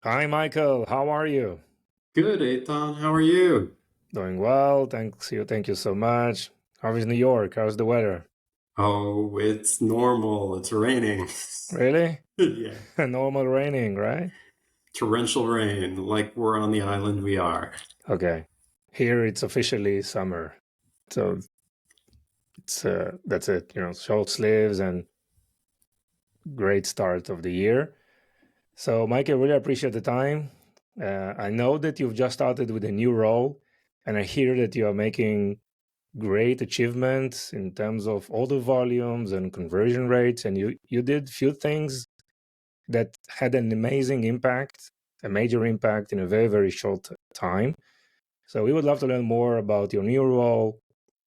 Hi, Michael. How are you? Good, Ethan. How are you? Doing well. Thanks you. Thank you so much. How is New York? How's the weather? Oh, it's normal. It's raining. Really? Yeah. Normal raining, right? Torrential rain, like we're on the island we are. Okay. Here it's officially summer. So it's that's it, short sleeves and great start of the year. So, Mike, I really appreciate the time. I know that you've just started with a new role, and I hear that you are making great achievements in terms of order volumes and conversion rates, and you did few things that had an amazing impact, a major impact in a very, very short time. So we would love to learn more about your new role,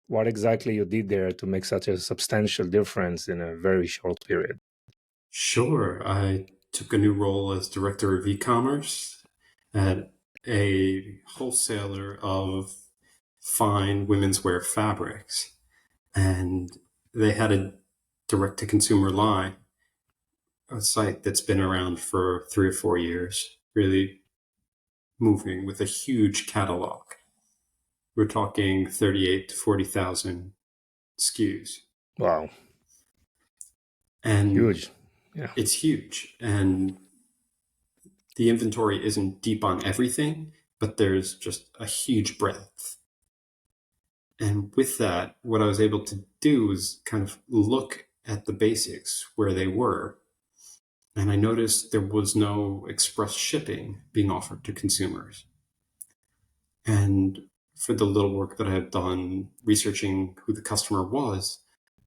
what exactly you did there to make such a substantial difference in a very short period. Sure. I took a new role as director of e-commerce at a wholesaler of fine women's wear fabrics. And they had a direct-to-consumer line, a site that's been around for 3 or 4 years, really moving with a huge catalog. We're talking 38 to 40,000 SKUs. Wow, And huge. Yeah. it's huge. And the inventory isn't deep on everything, but there's just a huge breadth. And with that, what I was able to do was kind of look at the basics where they were. And I noticed there was no express shipping being offered to consumers. And for the little work that I have done researching who the customer was,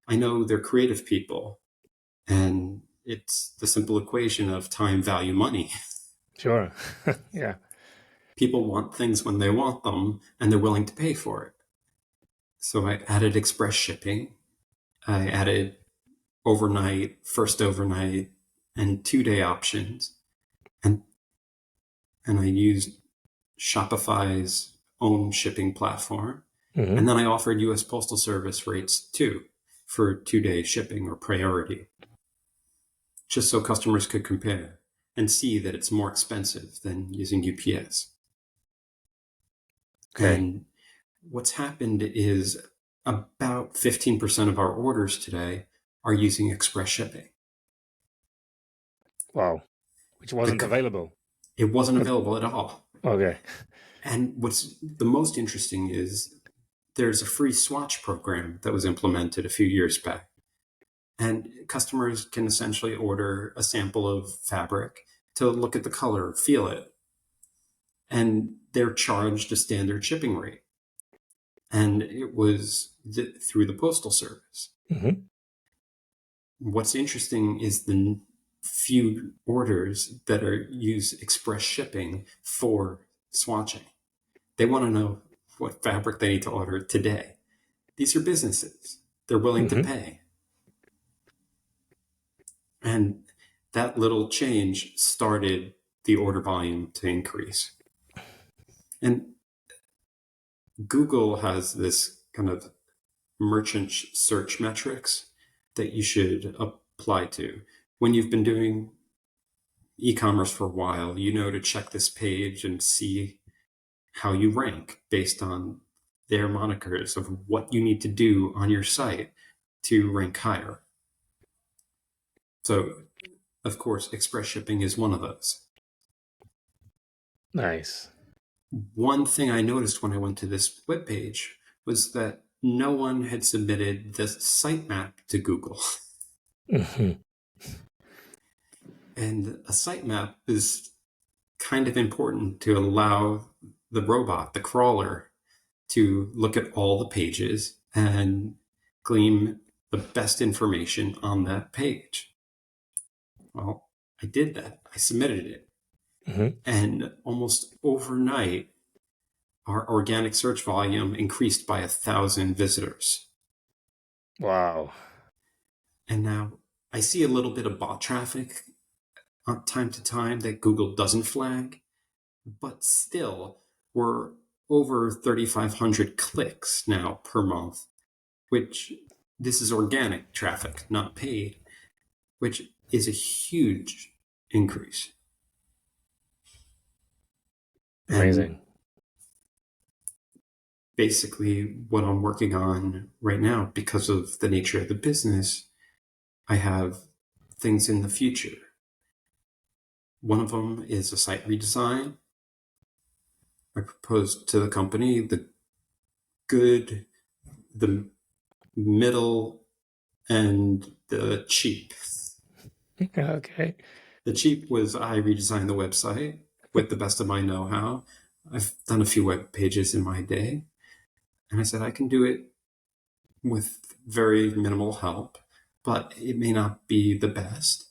I know they're creative people. And it's the simple equation of time, value, money. Sure. Yeah. People want things when they want them, and they're willing to pay for it. So I added express shipping. I added overnight, first overnight, and 2-day options. And, and I used Shopify's own shipping platform. And Hmm. then I offered US Postal Service rates too for 2-day shipping or priority, just so customers could compare and see that it's more expensive than using UPS. Okay. And what's happened is about 15% of our orders today are using express shipping. Wow. Which wasn't The, available. it wasn't available at all. Okay. And what's the most interesting is there's a free swatch program that was implemented a few years back. And customers can essentially order a sample of fabric to look at the color, feel it, and they're charged a standard shipping rate. And it was through the Postal Service. Hmm. What's interesting is the few orders that are use express shipping for swatching. They want to know what fabric they need to order today. These are businesses. They're willing to Hmm. pay. And that little change started the order volume to increase. And Google has this kind of merchant search metrics that you should apply to. When you've been doing e-commerce for a while, you know to check this page and see how you rank based on their monikers of what you need to do on your site to rank higher. So, of course, express shipping is one of those. Nice. One thing I noticed when I went to this webpage was that no one had submitted the sitemap to Google. Hmm. And a sitemap is kind of important to allow the robot, the crawler, to look at all the pages and glean the best information on that page. Well, I did that. I submitted it. Hmm. And almost overnight, our organic search volume increased by 1,000 visitors. Wow. And now I see a little bit of bot traffic on time to time that Google doesn't flag, but still, we're over 3,500 clicks now per month, which this is organic traffic, not paid, which is a huge increase. Amazing. And basically, what I'm working on right now, because of the nature of the business, I have things in the future. One of them is a site redesign. I proposed to the company the good, the middle, and the cheap. Okay. The cheap was I redesigned the website with the best of my know-how. I've done a few web pages in my day. And I said, I can do it with very minimal help, but it may not be the best.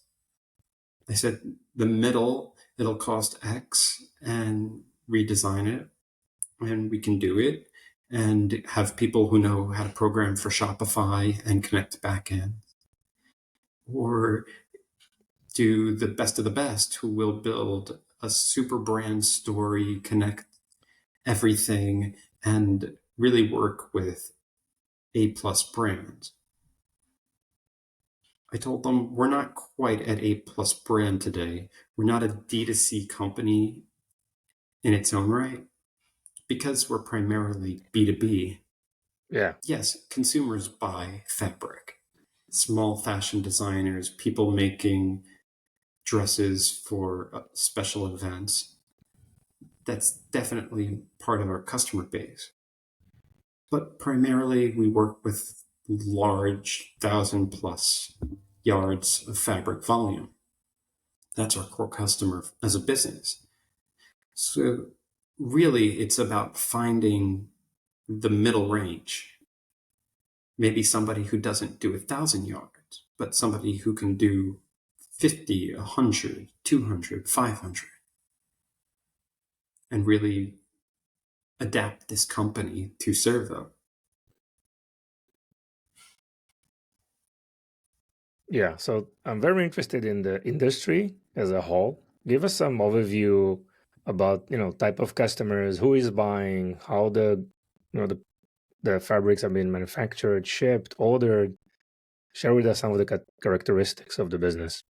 I said, the middle, it'll cost X and redesign it, and we can do it and have people who know how to program for Shopify and connect back end. Or do the best of the best who will build a super brand story, connect everything, and really work with A+ brands. I told them we're not quite at A+ brand today. We're not a D2C company in its own right because we're primarily B2B. Yeah. Yes, consumers buy fabric. Small fashion designers, people making dresses for special events. That's definitely part of our customer base. But primarily, we work with large 1,000+ yards of fabric volume. That's our core customer as a business. So, really, it's about finding the middle range. Maybe somebody who doesn't do 1,000 yards, but somebody who can do 50, 100, 200, 500, and really adapt this company to serve them. Yeah. So I'm very interested in the industry as a whole. Give us some overview about, type of customers, who is buying, how the fabrics are being manufactured, shipped, ordered. Share with us some of the characteristics of the business.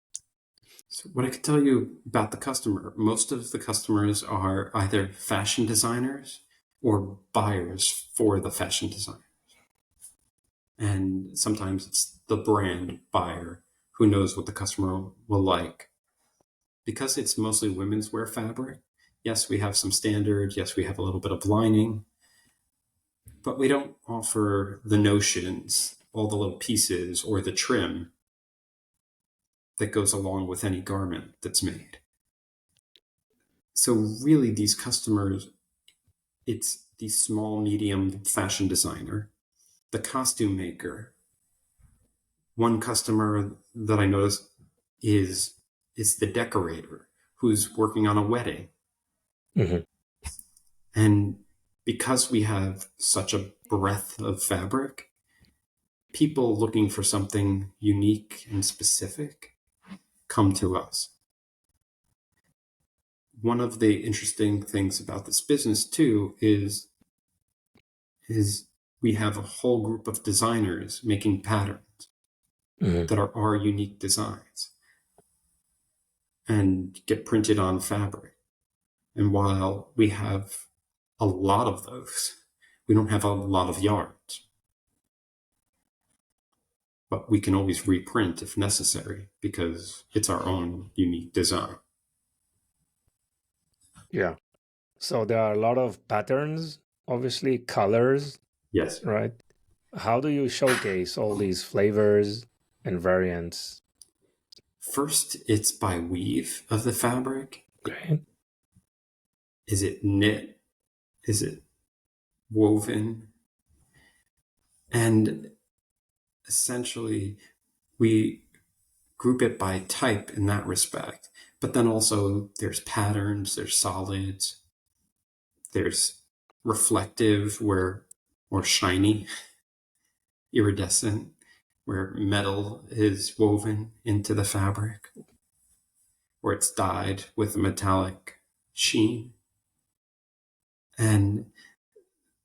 So what I can tell you about the customer, most of the customers are either fashion designers or buyers for the fashion design. And sometimes it's the brand buyer who knows what the customer will like. Because it's mostly women's wear fabric, yes, we have some standard, yes, we have a little bit of lining, but we don't offer the notions, all the little pieces, or the trim that goes along with any garment that's made. So really, these customers, it's the small, medium fashion designer, the costume maker. One customer that I noticed is the decorator who's working on a wedding. Hmm. And because we have such a breadth of fabric, people looking for something unique and specific come to us. One of the interesting things about this business too is we have a whole group of designers making patterns Hmm. that are our unique designs and get printed on fabric. And while we have a lot of those, we don't have a lot of yards. But we can always reprint if necessary because it's our own unique design. Yeah. So there are a lot of patterns, obviously, colors, Yes. right? How do you showcase all these flavors and variants? First, it's by weave of the fabric. Okay. Is it knit? Is it woven? And essentially, we group it by type in that respect. But then also there's patterns, there's solids, there's reflective or shiny, iridescent, where metal is woven into the fabric, or it's dyed with a metallic sheen. And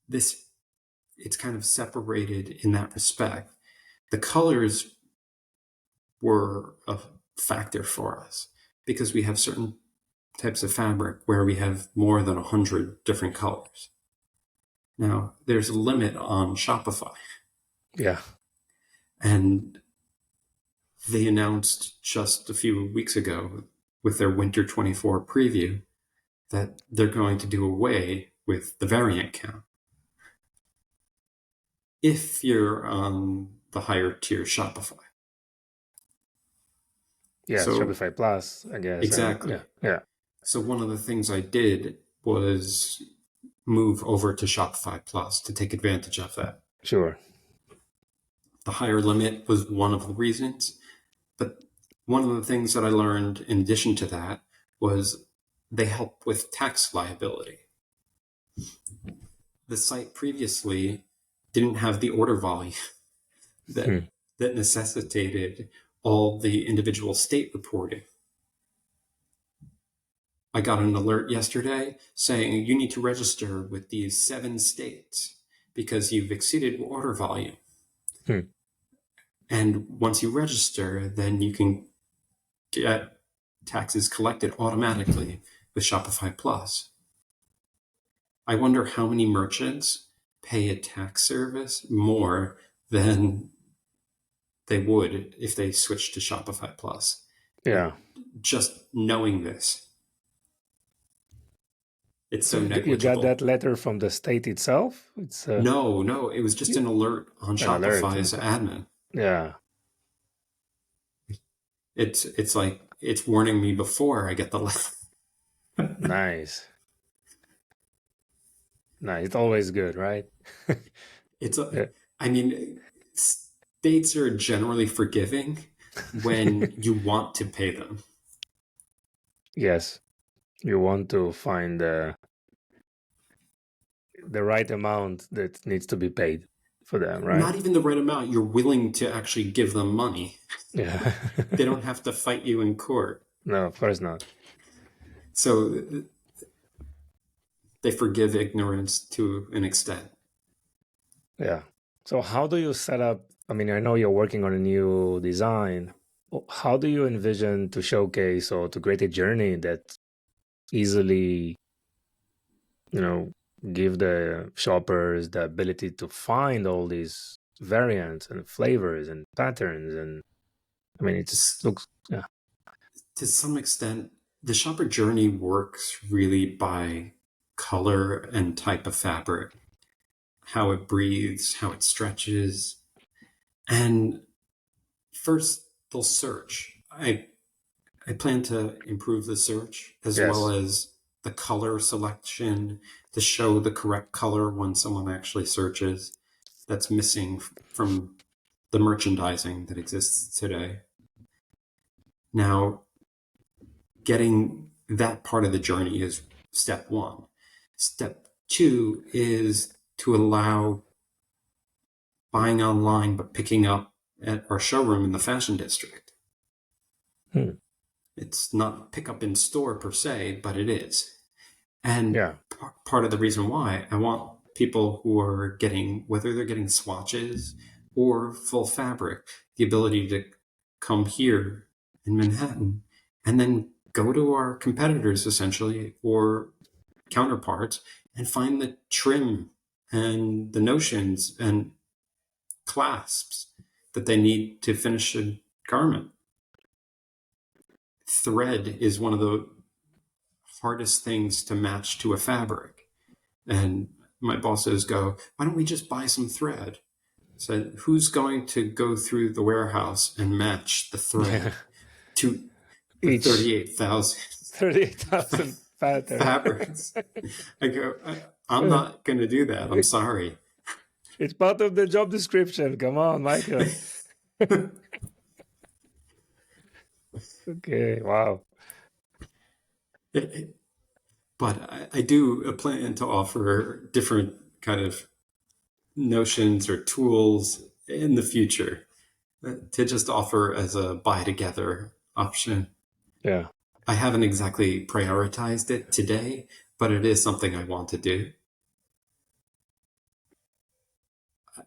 it's kind of separated in that respect. The colors were a factor for us because we have certain types of fabric where we have more than 100 different colors. Now, there's a limit on Shopify. Yeah. And they announced just a few weeks ago with their Winter 24 preview that they're going to do away with the variant count if you're on the higher tier Shopify. Yeah, So Shopify Plus, I guess. And exactly. yeah. So one of the things I did was move over to Shopify Plus to take advantage of that. Sure. The higher limit was one of the reasons, but one of the things that I learned in addition to that was they help with tax liability. The site previously didn't have the order volume that Hmm. that necessitated all the individual state reporting. I got an alert yesterday saying you need to register with these 7 states because you've exceeded order volume. Hmm. And once you register, then you can get taxes collected automatically with Shopify Plus. I wonder how many merchants pay a tax service more than they would if they switched to Shopify Plus. Yeah. Just knowing this, it's So so you got that negligible. letter from the state itself? It's No, it was just an alert on an alert. Shopify's admin. Yeah. It's like it's warning me before I get the letter. Nice. Nice. It's always good, right? It's Yeah. I mean, states are generally forgiving when you want to pay them. Yes. You want to find the right amount that needs to be paid for them, right? Not even the right amount. You're willing to actually give them money. Yeah. They don't have to fight you in court. No, of course not. So they forgive ignorance to an extent. Yeah. So how do you set up? I mean, I know you're working on a new design. How do you envision to showcase or to create a journey that easily, you know, give the shoppers the ability to find all these variants and flavors and patterns? And I mean, it looks, yeah. To some extent, the shopper journey works really by color and type of fabric, how it breathes, how it stretches. And first, they'll search. I plan to improve the search as well Yes. as the color selection to show the correct color when someone actually searches. That's missing from the merchandising that exists today. Now, getting that part of the journey is step one. Step two is to allow buying online but picking up at our showroom in the fashion district. Hmm. It's not pick up in store per se, but it is. And Yeah. part of the reason why I want people who are getting, whether they're getting swatches or full fabric, the ability to come here in Manhattan and then go to our competitors essentially or counterparts and find the trim and the notions and clasps that they need to finish a garment. Thread is one of the hardest things to match to a fabric. And my bosses go, why don't we just buy some thread? I said, who's going to go through the warehouse and match the Yeah. thread to the Each 38,000 38,000 pattern. fabrics? I go, I'm not going to do that. I'm sorry. It's part of the job description. Come on, Michael. Okay, wow. But I do plan to offer different kind of notions or tools in the future to just offer as a buy together option. Yeah. I haven't exactly prioritized it today, but it is something I want to do.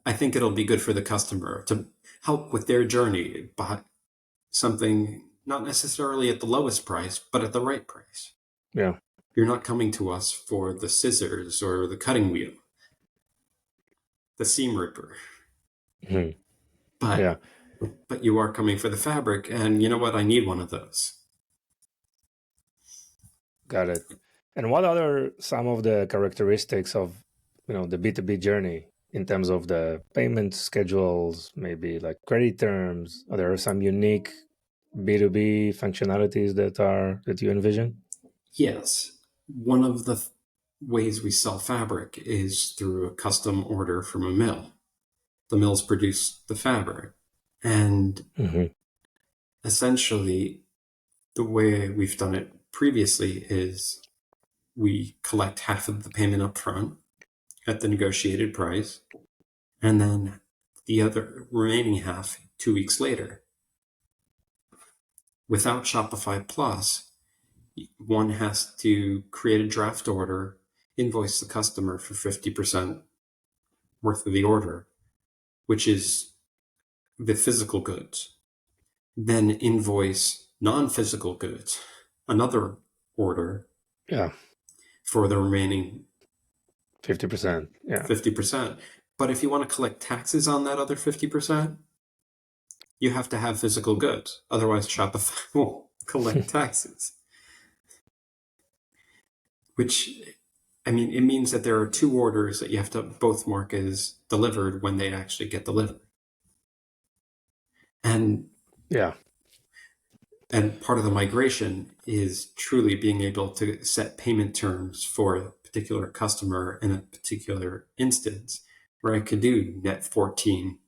I think it'll be good for the customer to help with their journey, buy something not necessarily at the lowest price, but at the right price. Yeah. You're not coming to us for the scissors or the cutting wheel, the seam ripper, Mhm. but Yeah. but you are coming for the fabric, and you know what? I need one of those. Got it. And what other some of the characteristics of the B2B journey in terms of the payment schedules, maybe like credit terms? Are there some unique B2B functionalities that you envision? Yes, one of the ways we sell fabric is through a custom order from a mill. The mills produce the fabric, and Hmm. essentially the way we've done it previously is we collect half of the payment up front at the negotiated price, and then the other remaining half 2 weeks later. Without Shopify Plus, one has to create a draft order, invoice the customer for 50% worth of the order, which is the physical goods, then invoice non-physical goods, another order Yeah, for the remaining 50%. Yeah, 50%. But if you want to collect taxes on that other 50%, you have to have physical goods. Otherwise, Shopify won't collect taxes, which, I mean, it means that there are two orders that you have to both mark as delivered when they actually get delivered. And yeah, and part of the migration is truly being able to set payment terms for a particular customer in a particular instance, where I could do net 14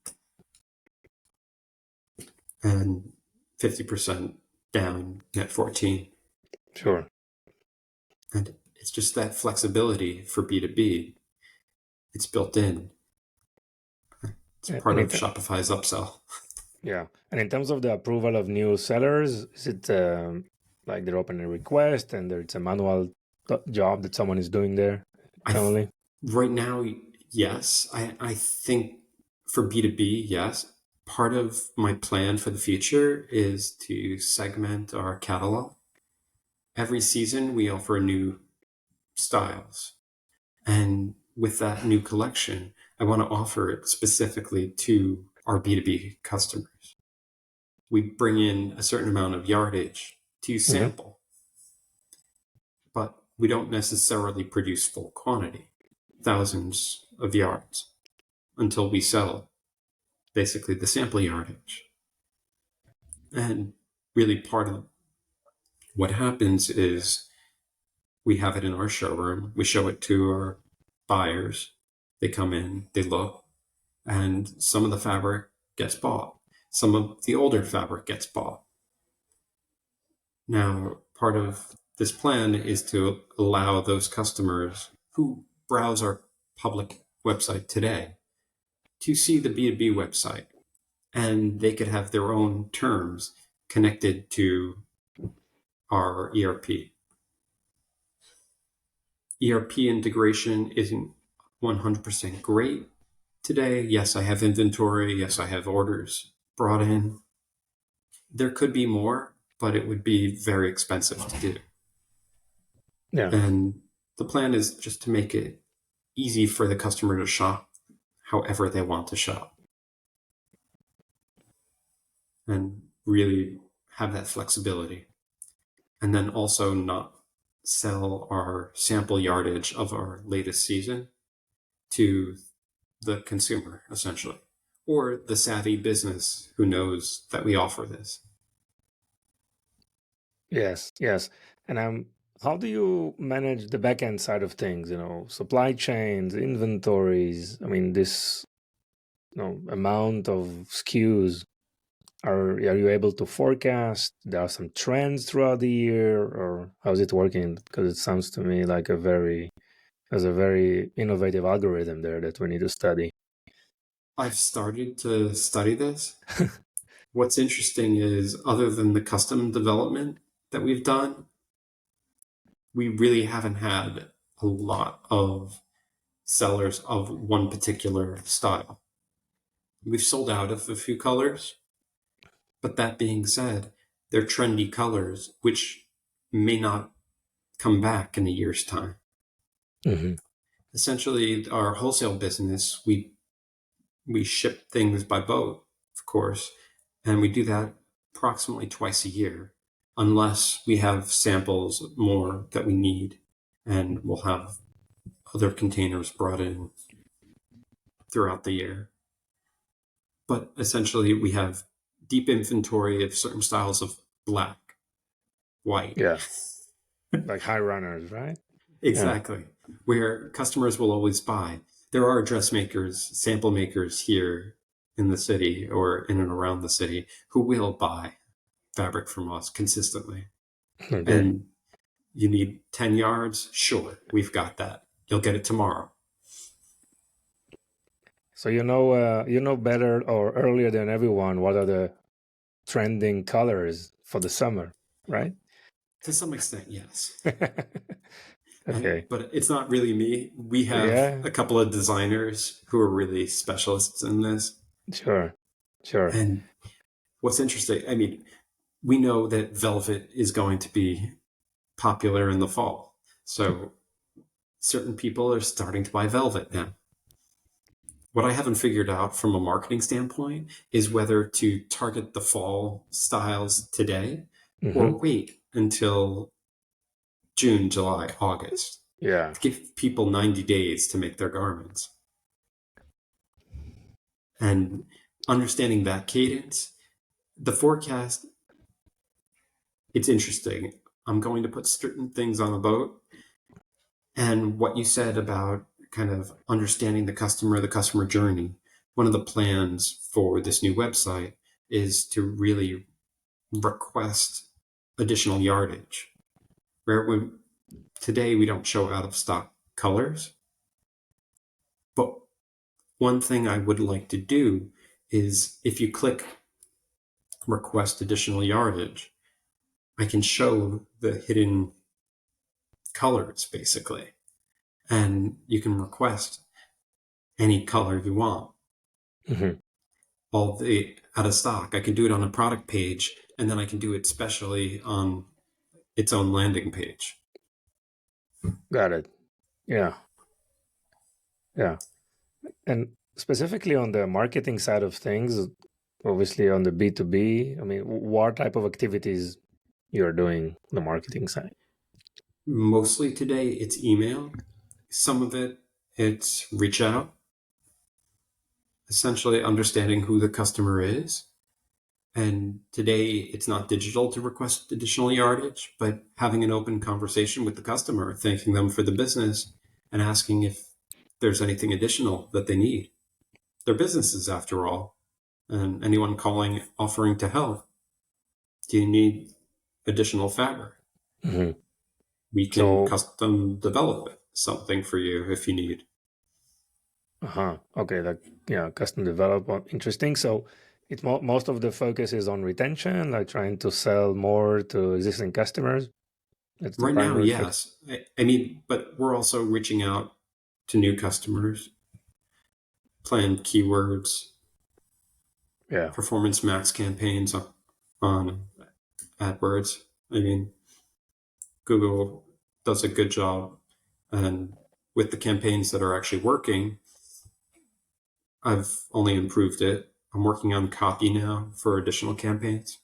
and 50% down net 14. sure. And it's just that flexibility for B2B. It's built in. It's part And of Shopify's upsell. yeah, and in terms of the approval of new sellers, is it like they're opening a request and there's a manual job that someone is doing there I internally? Right now, yes. I think for B2B, yes. Part of my plan for the future is to segment our catalog. Every season, we offer new styles. And with that new collection, I want to offer it specifically to our B2B customers. We bring in a certain amount of yardage to Hmm. sample, but we don't necessarily produce full quantity, thousands of yards, until we sell basically the sample yardage. And really, part of what happens is we have it in our showroom, we show it to our buyers, they come in, they look, and some of the fabric gets bought. Some of the older fabric gets bought. Now, part of this plan is to allow those customers who browse our public website today to see the B2B website, and they could have their own terms connected to our ERP. ERP integration isn't 100% great today. Yes, I have inventory. Yes, I have orders brought in. There could be more, but it would be very expensive to do. Yeah, And the plan is just to make it easy for the customer to shop however they want to shop and really have that flexibility. And then also not sell our sample yardage of our latest season to the consumer, essentially, or the savvy business who knows that we offer this. yes, yes. And how do you manage the back end side of things? Supply chains, inventories. I mean, this amount of SKUs. Are you able to forecast? There are some trends throughout the year, or how's it working? Because it sounds to me like there's a very innovative algorithm there that we need to study. I've started to study this. What's interesting is, other than the custom development that we've done, we really haven't had a lot of sellers of one particular style. We've sold out of a few colors, but that being said, they're trendy colors which may not come back in a year's time. Hmm. Essentially, our wholesale business, we ship things by boat, of course, and we do that approximately twice a year, unless we have samples more that we need, and we'll have other containers brought in throughout the year. But essentially, we have deep inventory of certain styles of black, white. Yeah, like high runners, right? Yeah, Exactly. Where customers will always buy. There are dressmakers, sample makers here in the city or in and around the city who will buy fabric from us consistently. okay. And you need 10 yards? Sure, we've got that. You'll get it tomorrow. So you know better or earlier than everyone what are the trending colors for the summer, right? To some extent, yes. Okay. But it's not really me. We have Yeah, a couple of designers who are really specialists in this. sure, sure. And what's interesting, I mean, we know that velvet is going to be popular in the fall. So certain people are starting to buy velvet now. What I haven't figured out from a marketing standpoint is whether to target the fall styles today or Hmm. wait until June, July, August Yeah. to give people 90 days to make their garments. And understanding that cadence, the forecast, it's interesting. I'm going to put certain things on the boat. And what you said about kind of understanding the customer journey, one of the plans for this new website is to really request additional yardage. Where today we don't show out of stock colors, but one thing I would like to do is if you click request additional yardage, I can show the hidden colors basically, and you can request any color you want. Hmm. All the out of stock. I can do it on a product page, and then I can do it specially on its own landing page. Got it. Yeah, yeah. And specifically on the marketing side of things, obviously on the B2B, I mean, what type of activities you're doing on the marketing side? Mostly today, it's email. Some of it, it's reach out, essentially understanding who the customer is. And today, it's not digital to request additional yardage, but having an open conversation with the customer, thanking them for the business, and asking if there's anything additional that they need. They're businesses, after all. And anyone calling offering to help, do you need additional fabric? Hmm. We can So, custom develop something for you if you need. okay, like, yeah, custom development, interesting. So, it's most of the focus is on retention, like trying to sell more to existing customers. That's the Right now, primary focus. yes. I mean, but we're also reaching out to new customers, planned keywords, Yeah. performance max campaigns on AdWords. I mean, Google does a good job. And with the campaigns that are actually working, I've only improved it. I'm working on copy now for additional campaigns,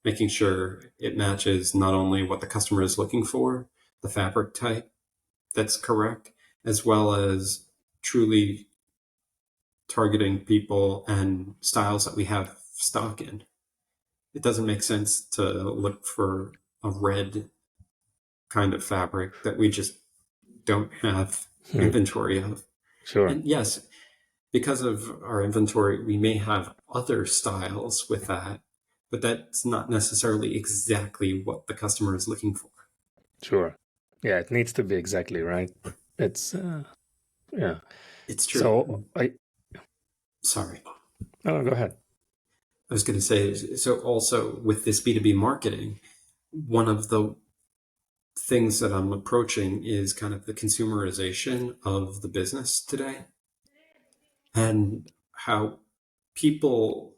making sure it matches not only what the customer is looking for, the fabric type that's correct, as well as truly targeting people and styles that we have stock in. It doesn't make sense to look for a red kind of fabric that we just don't have Hmm. inventory of. Sure. And yes, because of our inventory, we may have other styles with that, but that's not necessarily exactly what the customer is looking for. Sure. Yeah, it needs to be exactly right. It's yeah. It's So true. I Sorry. no, go ahead. I was going to say, so also with this B2B marketing, one of the things that I'm approaching is kind of the consumerization of the business today and how people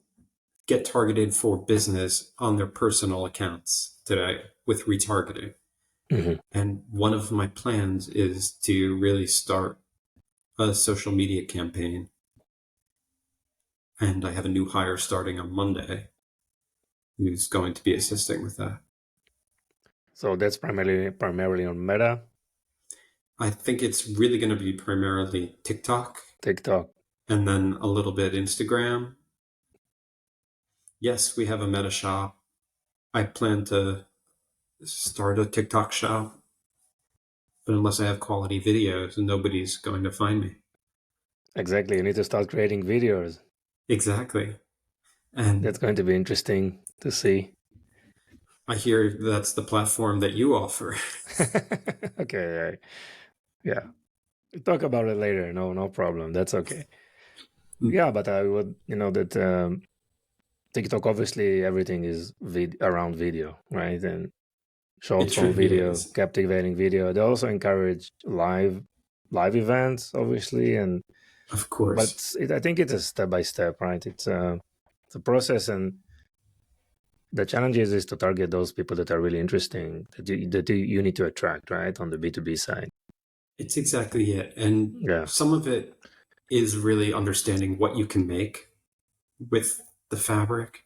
get targeted for business on their personal accounts today with retargeting. Mhm. And one of my plans is to really start a social media campaign. And I have a new hire starting on Monday who's going to be assisting with that. So that's primarily on Meta, I think it's really going to be primarily TikTok TikTok. and then a little bit Instagram. Yes, we have a Meta shop. I plan to start a TikTok shop, but unless I have quality videos, nobody's going to find me. Exactly. You need to start creating videos. Exactly. And That's going to be interesting to see. I hear that's the platform that you offer. Okay. Yeah. We'll talk about it later. No problem. That's okay. Yeah, but I would, that TikTok, obviously, everything is around video, right? And It short form truly video, is. captivating video. They also encourage live events, obviously, Of course. but I think it's a step by step, right? It's a process, and the challenge is to target those people that are really interesting that you need to attract, right, on the B2B side. It's exactly it. And Yeah. some of it is really understanding what you can make with the fabric.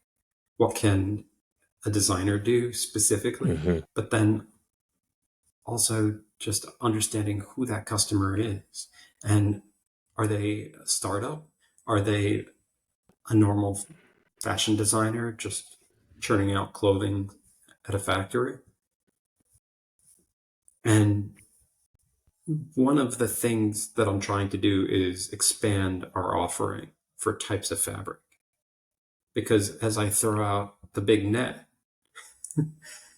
What can a designer do specifically? Hmm. But then also just understanding who that customer is. And are they a startup? Are they a normal fashion designer just churning out clothing at a factory? And one of the things that I'm trying to do is expand our offering for types of fabric. Because as I throw out the big net,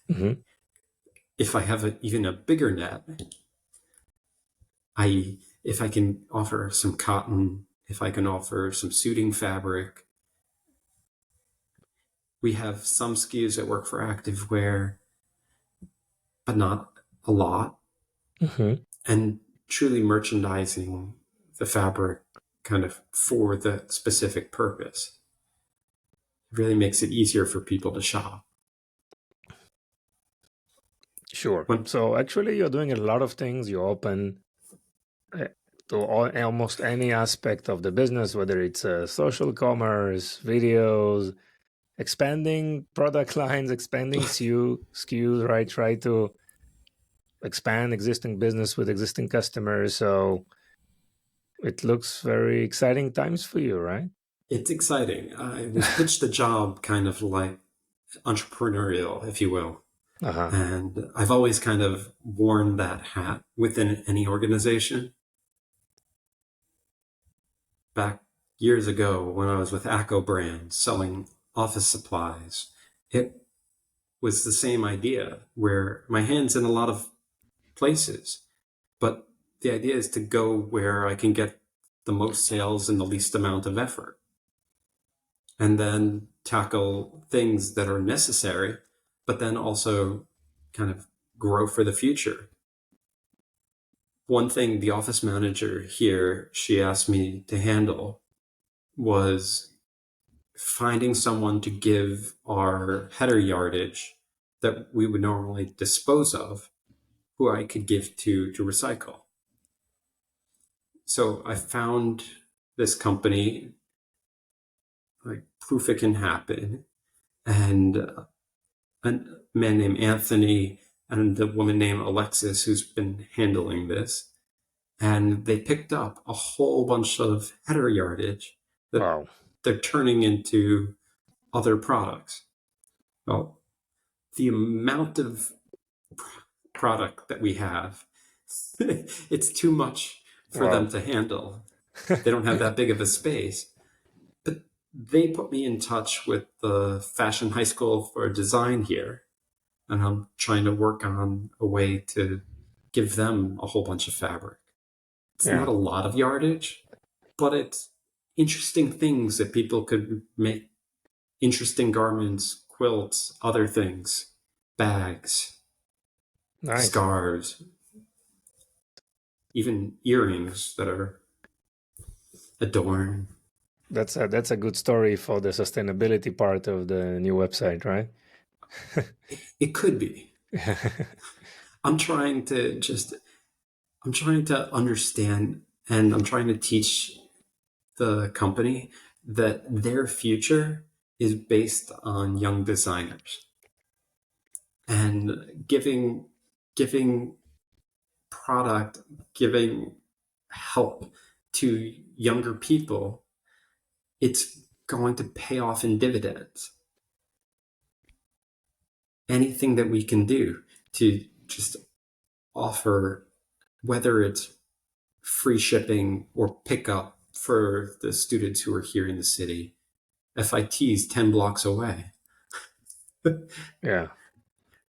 Hmm. if I have even a bigger net, if I can offer some cotton, if I can offer some suiting fabric, we have some SKUs that work for activewear, but not a lot. Hmm. And truly merchandising the fabric kind of for the specific purpose really makes it easier for people to shop. Sure. When So actually, you're doing a lot of things. You're open uh, to almost any aspect of the business, whether it's social commerce, videos, expanding product lines, expanding SKUs, right? Try to expand existing business with existing customers. So it looks very exciting times for you, right? it's exciting, I was pitched a job kind of like entrepreneurial, if you will. Uh-huh. And I've always kind of worn that hat within any organization. Back years ago when I was with Acco Brands selling office supplies, it was the same idea where my hand's in a lot of places, but the idea is to go where I can get the most sales in the least amount of effort and then tackle things that are necessary, but then also kind of grow for the future. One thing the office manager here, she asked me to handle was finding someone to give our header yardage that we would normally dispose of, who I could give to recycle. So I found this company, like Proof It Can Happen, and a man named Anthony and a woman named Alexis who's been handling this. And they picked up a whole bunch of header yardage that Wow. they're turning into other products. Well, the amount of product that we have, it's too much for them Wow. to handle. They don't have that big of a space. But they put me in touch with the Fashion High School for Design here, and I'm trying to work on a way to give them a whole bunch of fabric. It's not Yeah. a lot of yardage, but it's interesting things that people could make, interesting garments, quilts, other things, bags, Nice. scarves, even earrings that are adorned. That's a good story for the sustainability part of the new website, right? It could be. I'm trying to just, I'm trying to understand and I'm trying to teach the company that their future is based on young designers and giving product, giving help to younger people. It's going to pay off in dividends. Anything that we can do to just offer, whether it's free shipping or pickup for the students who are here in the city. FIT's 10 blocks away. Yeah,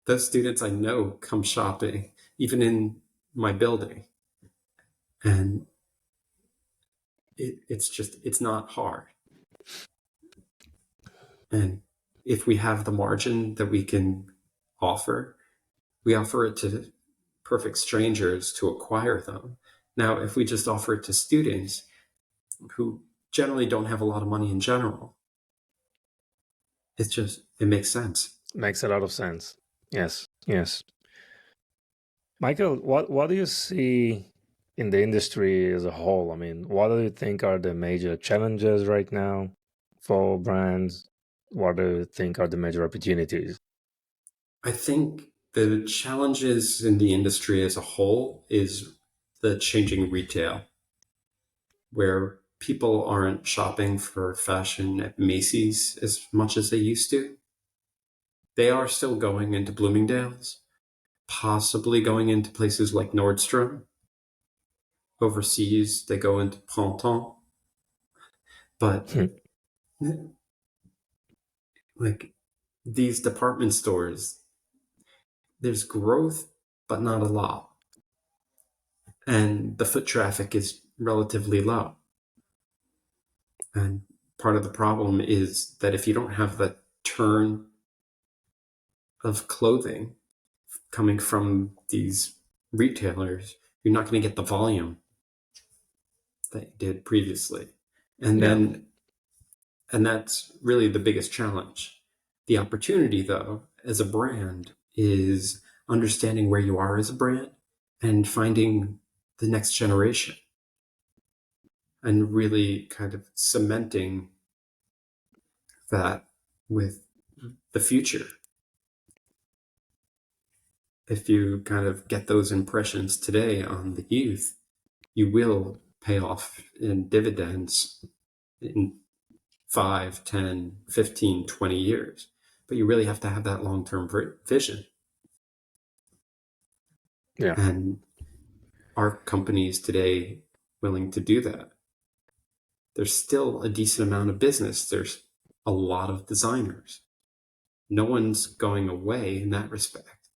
Those students I know come shopping, even in my building. And it's not hard. And if we have the margin that we can offer, we offer it to perfect strangers to acquire them. Now, if we just offer it to students who generally don't have a lot of money in general, it makes sense. makes a lot of sense. Yes, yes. Michael, what do you see in the industry as a whole? I mean, what do you think are the major challenges right now for brands? What do you think are the major opportunities? I think the challenges in the industry as a whole is the changing retail, where people aren't shopping for fashion at Macy's as much as they used to. They are still going into Bloomingdale's, possibly going into places like Nordstrom. Overseas, they go into Printemps. But Hmm. like these department stores, there's growth, but not a lot. And the foot traffic is relatively low. And part of the problem is that if you don't have the turn of clothing coming from these retailers, you're not going to get the volume that you did previously. And Yeah, then, and that's really the biggest challenge. The opportunity, though, as a brand is understanding where you are as a brand and finding the next generation and really kind of cementing that with the future. If you kind of get those impressions today on the youth, you will pay off in dividends in 5, 10, 15, 20 years. But you really have to have that long-term vision. yeah, And are companies today willing to do that? There's still a decent amount of business. There's a lot of designers. No one's going away in that respect.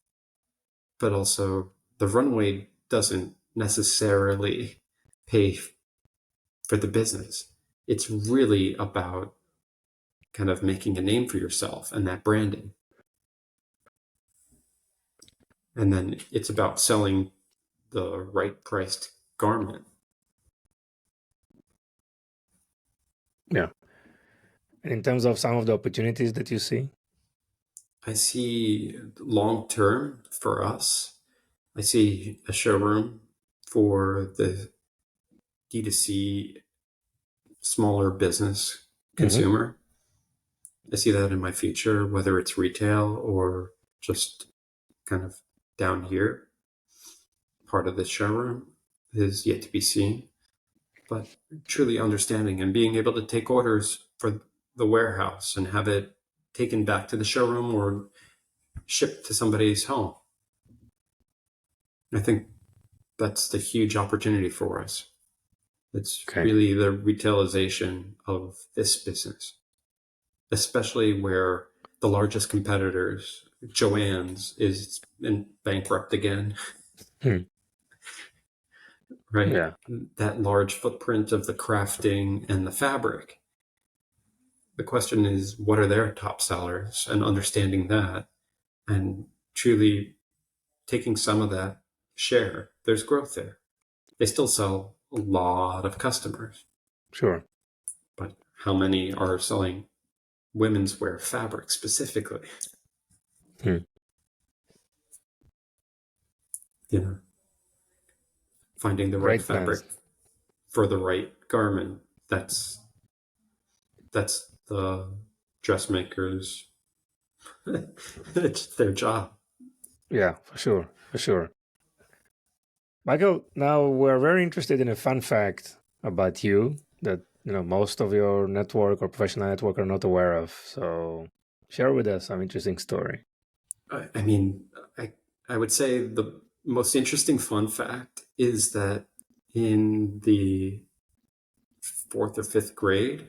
But also, the runway doesn't necessarily pay for the business. It's really about kind of making a name for yourself and that branding. And then it's about selling the right priced garment. yeah. And in terms of some of the opportunities that you see? I see long term for us, I see a showroom for the D2C smaller business Hmm. consumer. I see that in my future, whether it's retail or just kind of down here. Part of the showroom is yet to be seen, but truly understanding and being able to take orders for the warehouse and have it taken back to the showroom or shipped to somebody's home. I think that's the huge opportunity for us. It's Okay, really the retailization of this business, especially where the largest competitors, Joann's, is in bankrupt again, hmm. right? Yeah, That large footprint of the crafting and the fabric. The question is, what are their top sellers and understanding that and truly taking some of that share. There's growth there. They still sell a lot of customers, sure. but how many are selling women's wear fabric specifically? Hmm. you know, finding the right Great fabric plans. for the right garment. That's the dressmaker's it's their job. Yeah, for sure, for sure. Michael, now we're very interested in a fun fact about you that most of your network or professional network are not aware of. So share with us some interesting story. I mean, I would say the most interesting fun fact is that in the fourth or fifth grade,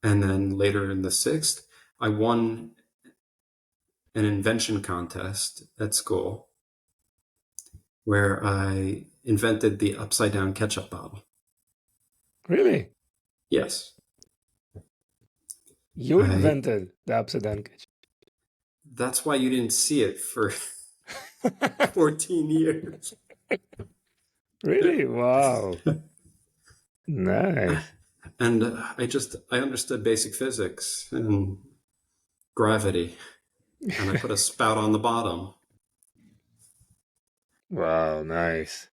and then later in the sixth, I won an invention contest at school where I invented the upside down ketchup bottle. Really? Yes, You I. invented the upside down kitchen. That's why you didn't see it for 14 years. Really? Wow. Nice. And I understood basic physics and gravity, and I put a spout on the bottom. Wow, nice.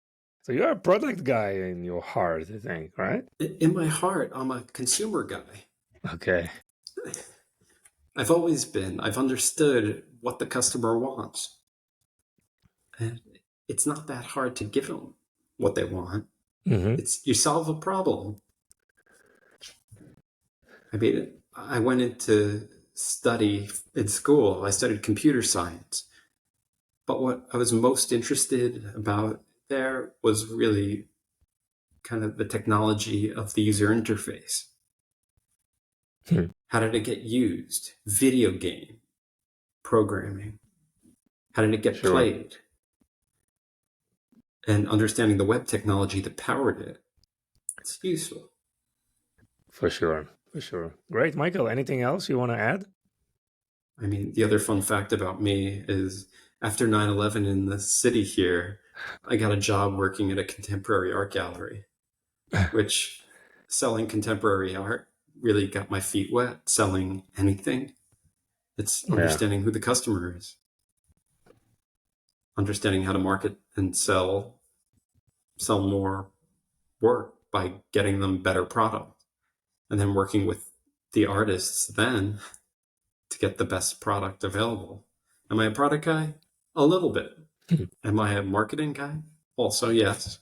So you're a product guy in your heart, I think, right? In my heart, I'm a consumer guy. Okay. I've always been. I've understood what the customer wants. And it's not that hard to give them what they want. Mm-hmm. It's you solve a problem. I mean, I went into study in school. I studied computer science. But what I was most interested about there was really kind of the technology of the user interface. Hmm. How did it get used? Video game programming. How did it get Sure. played? And understanding the web technology that powered it. It's useful. For sure. For sure. Great, Michael. Anything else you want to add? I mean, the other fun fact about me is after 9/11 in the city here, I got a job working at a contemporary art gallery, which selling contemporary art really got my feet wet. Selling anything, it's Yeah. understanding who the customer is, understanding how to market and sell more work by getting them better product, and then working with the artists then to get the best product available. Am I a product guy? A little bit. Am I a marketing guy? Also, yes.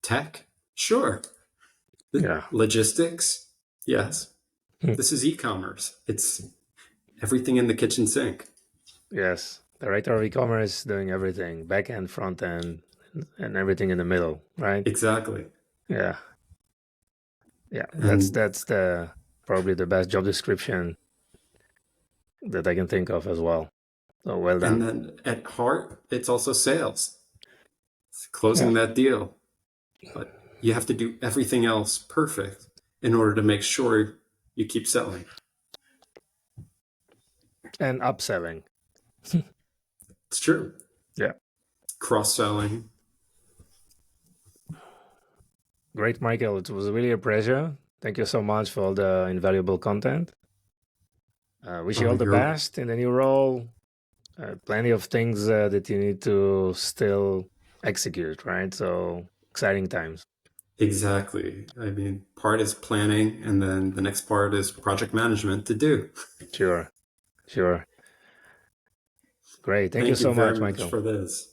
Tech? Sure. Yeah. Logistics? Yes. This is e-commerce. It's everything in the kitchen sink. Yes. Director of e-commerce doing everything, back end, front end, and everything in the middle, right? Exactly. Yeah. Yeah. That's And that's the probably the best job description that I can think of as well. So well and done. then at heart, it's also sales. It's Yeah. closing that deal. But you have to do everything else perfect in order to make sure you keep selling. And upselling. It's true. Yeah. Cross-selling. Great, Michael. It was really a pleasure. Thank you so much for all the invaluable content. Wish you all the You're best in the new role. Plenty of things that you need to still execute, right? So exciting times. exactly. I mean, part is planning, and then the next part is project management to do. Sure. Sure. Great. Thank you Thank you so very much, much Michael. for this.